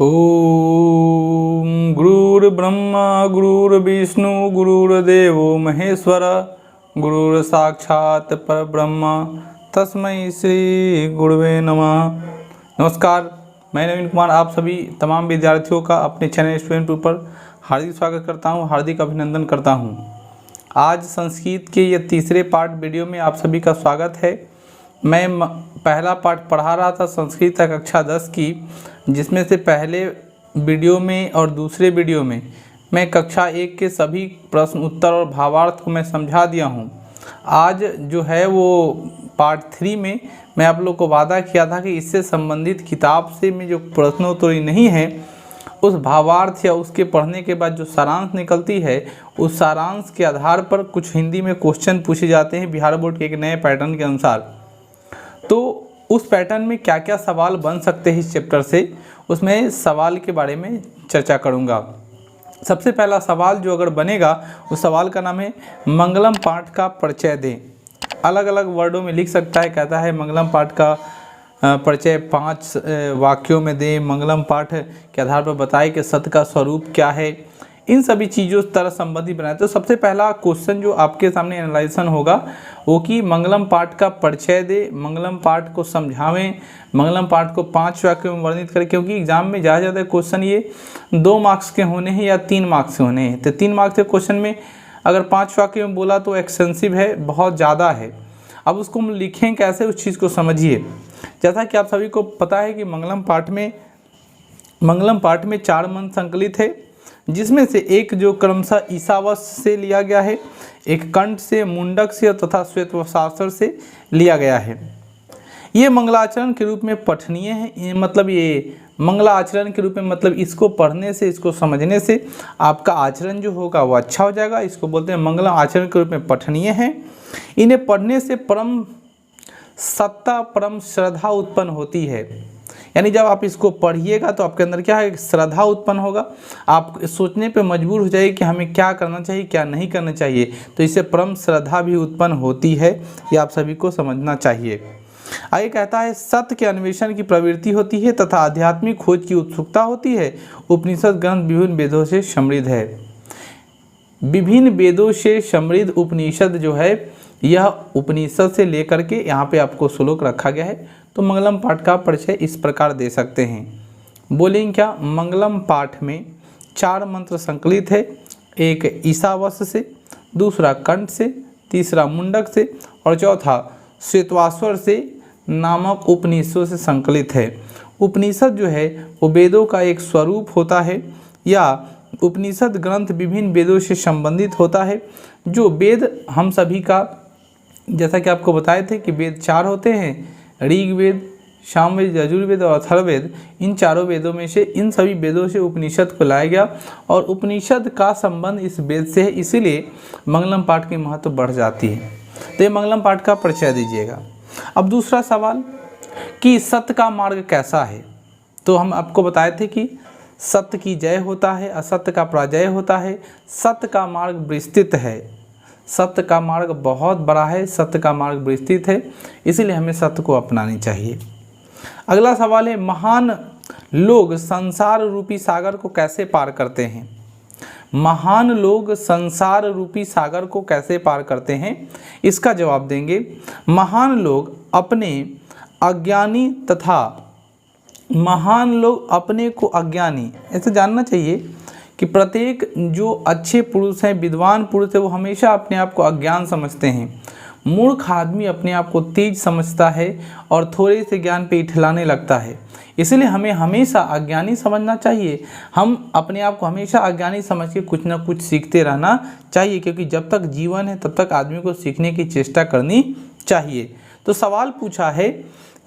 ओम गुरुर्ब्रह्मा गुरुर्विष्णु गुरुर्देवो महेश्वर गुरुर् साक्षात् परब्रह्म तस्मै श्री गुरुवे नमः। नमस्कार, मैं नवीन कुमार आप सभी तमाम विद्यार्थियों का अपने चैनल स्टूडेंट टू पर हार्दिक स्वागत करता हूं, हार्दिक अभिनंदन करता हूं। आज संस्कृत के ये तीसरे पार्ट वीडियो में आप सभी का स्वागत है। मैं पहला पार्ट पढ़ा रहा था संस्कृत कक्षा 10 की, जिसमें से पहले वीडियो में और दूसरे वीडियो में मैं कक्षा 1 के सभी प्रश्न उत्तर और भावार्थ को मैं समझा दिया हूं। आज जो है वो पार्ट 3 में मैं आप लोग को वादा किया था कि इससे संबंधित किताब से में जो प्रश्नोत्तरी नहीं है उस भावार्थ या उसके पढ़ने के बाद जो सारांश निकलती है उस सारांश के आधार पर कुछ हिंदी में क्वेश्चन पूछे जाते हैं बिहार बोर्ड के एक नए पैटर्न के अनुसार। तो उस पैटर्न में क्या क्या सवाल बन सकते हैं इस चैप्टर से, उसमें सवाल के बारे में चर्चा करूंगा। सबसे पहला सवाल जो अगर बनेगा उस सवाल का नाम है मंगलम पाठ का परिचय दें। अलग अलग वर्डों में लिख सकता है, कहता है मंगलम पाठ का परिचय 5 वाक्यों में दें, मंगलम पाठ के आधार पर बताए कि सत्य का स्वरूप क्या है। इन सभी चीज़ों तरह संबंधी बनाए। तो सबसे पहला क्वेश्चन जो आपके सामने एनालाइजेशन होगा वो कि मंगलम पाठ का परिचय दे, मंगलम पाठ को समझावें, मंगलम पाठ को 5 वाक्यों में वर्णित करें। क्योंकि एग्जाम में ज़्यादा क्वेश्चन ये 2 मार्क्स के होने हैं या 3 मार्क्स के होने हैं। तो 3 मार्क्स के क्वेश्चन में अगर 5 वाक्यों में बोला तो एक्सटेंसिव है, बहुत ज़्यादा है। अब उसको हम लिखें कैसे, उस चीज़ को समझिए। जैसा कि आप सभी को पता है कि मंगलम पाठ में 4 मंत्र संकलित है, जिसमें से एक जो क्रमशः ईशावास्य से लिया गया है, एक कंठ से, मुंडक से तथा श्वेतवस्त्राकर से लिया गया है। ये मंगलाचरण के रूप में पठनीय है। मतलब ये मंगलाचरण के रूप में मतलब इसको पढ़ने से, इसको समझने से आपका आचरण जो होगा वो अच्छा हो जाएगा। इसको बोलते हैं मंगल आचरण के रूप में पठनीय है। इन्हें पढ़ने से परम सत्ता, परम श्रद्धा उत्पन्न होती है। यानी जब आप इसको पढ़िएगा तो आपके अंदर क्या है, श्रद्धा उत्पन्न होगा। आप सोचने पे मजबूर हो जाइए कि हमें क्या करना चाहिए, क्या नहीं करना चाहिए। तो इससे परम श्रद्धा भी उत्पन्न होती है, ये आप सभी को समझना चाहिए। आगे कहता है सत्य के अन्वेषण की प्रवृत्ति होती है तथा आध्यात्मिक खोज की उत्सुकता होती है। उपनिषद ग्रंथ विभिन्न वेदों से समृद्ध है। विभिन्न वेदों से समृद्ध उपनिषद जो है, यह उपनिषद से लेकर के यहाँ पे आपको श्लोक रखा गया है। तो मंगलम पाठ का परिचय इस प्रकार दे सकते हैं। बोलेंगे क्या, मंगलम पाठ में 4 मंत्र संकलित है। एक ईशावास्य से, दूसरा कंठ से, तीसरा मुंडक से और चौथा श्वेतवस्त्राकर से नामक उपनिषदों से संकलित है। उपनिषद जो है वो वेदों का एक स्वरूप होता है, या उपनिषद ग्रंथ विभिन्न वेदों से संबंधित होता है। जो वेद हम सभी का, जैसा कि आपको बताए थे कि वेद 4 होते हैं, ऋग्वेद, सामवेद, यजुर्वेद और अथर्ववेद। इन चारों वेदों में से, इन सभी वेदों से उपनिषद को लाया गया और उपनिषद का संबंध इस वेद से है, इसीलिए मंगलम पाठ की महत्व बढ़ जाती है। तो ये मंगलम पाठ का परिचय दीजिएगा। अब दूसरा सवाल कि सत्य का मार्ग कैसा है। तो हम आपको बताए थे कि सत्य की जय होता है, असत्य का पराजय होता है। सत्य का मार्ग विस्तृत है, सत्य का मार्ग बहुत बड़ा है, सत्य का मार्ग विस्तृत है, इसीलिए हमें सत्य को अपनानी चाहिए। अगला सवाल है महान लोग संसार रूपी सागर को कैसे पार करते हैं। महान लोग संसार रूपी सागर को कैसे पार करते हैं, इसका जवाब देंगे। महान लोग अपने को अज्ञानी, ऐसे जानना चाहिए कि प्रत्येक जो अच्छे पुरुष हैं, विद्वान पुरुष है, वो हमेशा अपने आप को अज्ञान समझते हैं। मूर्ख आदमी अपने आप को तेज समझता है और थोड़े से ज्ञान पे इठलाने लगता है। इसलिए हमें हमेशा अज्ञानी समझना चाहिए। हम अपने आप को हमेशा अज्ञानी समझ के कुछ ना कुछ सीखते रहना चाहिए, क्योंकि जब तक जीवन है तब तक आदमी को सीखने की चेष्टा करनी चाहिए। तो सवाल पूछा है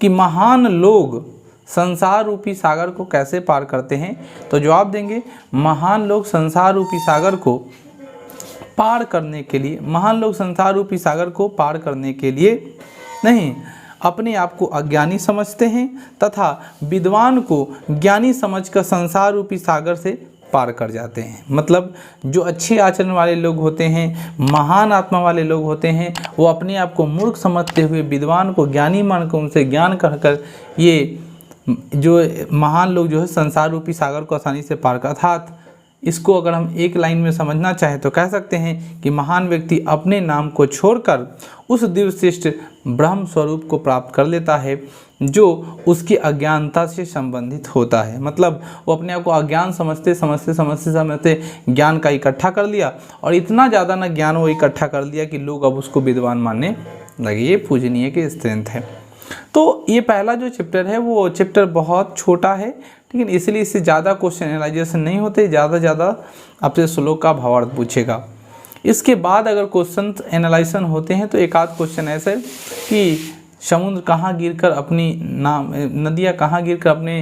कि महान लोग संसार रूपी सागर को कैसे पार करते हैं। तो जवाब देंगे महान लोग संसार रूपी सागर को पार करने के लिए, महान लोग संसार रूपी सागर को पार करने के लिए नहीं, अपने आप को अज्ञानी समझते हैं तथा विद्वान को ज्ञानी समझकर संसार रूपी सागर से पार कर जाते हैं। मतलब जो अच्छे आचरण वाले लोग होते हैं, महान आत्मा वाले लोग होते हैं, वो अपने आप को मूर्ख समझते हुए विद्वान को ज्ञानी मानकर उनसे ज्ञान कहकर ये जो महान लोग जो है संसार रूपी सागर को आसानी से पार कर, अर्थात इसको अगर हम एक लाइन में समझना चाहें तो कह सकते हैं कि महान व्यक्ति अपने नाम को छोड़कर उस दिव्यश्रेष्ठ ब्रह्म स्वरूप को प्राप्त कर लेता है जो उसकी अज्ञानता से संबंधित होता है। मतलब वो अपने आप को अज्ञान समझते ज्ञान का इकट्ठा कर लिया, और इतना ज़्यादा ना ज्ञान वो इकट्ठा कर लिया कि लोग अब उसको विद्वान मानने लगे। ये पूजनीय की स्ट्रेंथ है। तो ये पहला जो चैप्टर है वो चैप्टर बहुत छोटा है, लेकिन इसलिए इससे ज़्यादा क्वेश्चन एनालाइजेशन नहीं होते, ज़्यादा आपसे श्लोक का भावार्थ पूछेगा। इसके बाद अगर क्वेश्चन एनालाइजेशन होते हैं तो एक आध क्वेश्चन ऐसे कि समुद्र कहाँ गिरकर अपनी नदियाँ कहाँ गिरकर अपने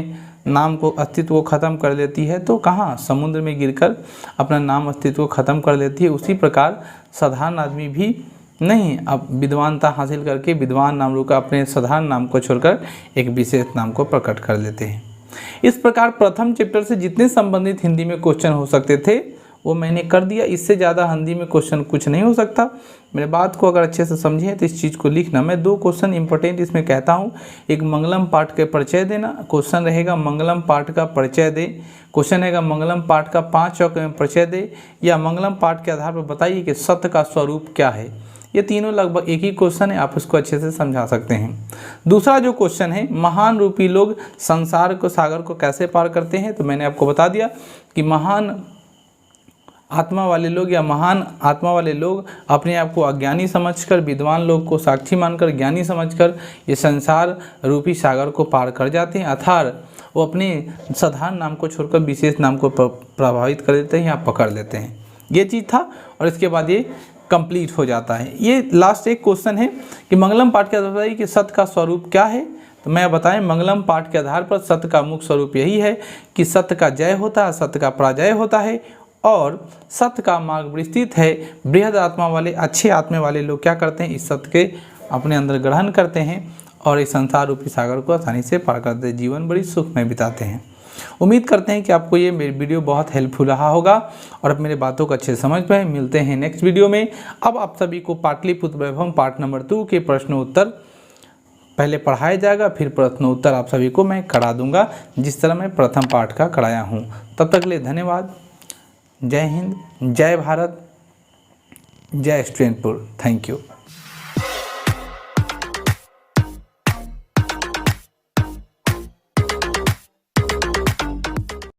नाम को अस्तित्व को ख़त्म कर लेती है, तो कहाँ समुद्र में गिरकर अपना नाम अस्तित्व को ख़त्म कर लेती है। उसी प्रकार साधारण आदमी भी नहीं, अब विद्वानता हासिल करके विद्वान नाम का अपने साधारण नाम को छोड़कर एक विशेष नाम को प्रकट कर लेते हैं। इस प्रकार प्रथम चैप्टर से जितने संबंधित हिंदी में क्वेश्चन हो सकते थे वो मैंने कर दिया। इससे ज़्यादा हिंदी में क्वेश्चन कुछ नहीं हो सकता। मेरे बात को अगर अच्छे से समझें तो इस चीज़ को लिखना। मैं 2 क्वेश्चन इंपॉर्टेंट इसमें कहता हूँ। एक मंगलम पाठ का परिचय देना, क्वेश्चन रहेगा मंगलम पाठ का परिचय दे, क्वेश्चन रहेगा मंगलम पाठ का 5 वाक्य में परिचय दे, या मंगलम पाठ के आधार पर बताइए कि सत्य का स्वरूप क्या है। ये तीनों लगभग एक ही क्वेश्चन है, आप इसको अच्छे से समझा सकते हैं। दूसरा जो क्वेश्चन है, महान रूपी लोग संसार को सागर को कैसे पार करते हैं, तो मैंने आपको बता दिया कि महान आत्मा वाले लोग या महान आत्मा वाले लोग अपने आप को अज्ञानी समझकर, विद्वान लोग को साक्षी मानकर, ज्ञानी समझकर ये संसार रूपी सागर को पार कर जाते हैं, अर्थात वो अपने साधारण नाम को छोड़कर विशेष नाम को प्रभावित कर देते हैं या पकड़ लेते हैं। ये चीज़ था, और इसके बाद ये कंप्लीट हो जाता है। ये लास्ट एक क्वेश्चन है कि मंगलम पाठ के आधार पर कि सत्य का स्वरूप क्या है, तो मैं बताएं मंगलम पाठ के आधार पर सत्य का मुख्य स्वरूप यही है कि सत्य का जय होता है, सत्य का पराजय होता है, और सत्य का मार्ग विस्तृत है। बृहद आत्मा वाले, अच्छे आत्मा वाले लोग क्या करते हैं, इस सत्य के अपने अंदर ग्रहण करते हैं और इस संसार रूपी सागर को आसानी से पार करते हैं, जीवन बड़ी सुख में बिताते हैं। उम्मीद करते हैं कि आपको ये मेरी वीडियो बहुत हेल्पफुल रहा होगा और आप मेरे बातों को अच्छे से समझ पाए। मिलते हैं नेक्स्ट वीडियो में। अब आप सभी को पाटलिपुत्र वैभव पार्ट नंबर 2 के प्रश्न उत्तर पहले पढ़ाया जाएगा, फिर प्रश्न उत्तर आप सभी को मैं करा दूंगा जिस तरह मैं प्रथम पाठ का कराया हूँ। तब तक के लिए धन्यवाद। जय हिंद, जय भारत, जय स्टूडेंटपुर। Thank you.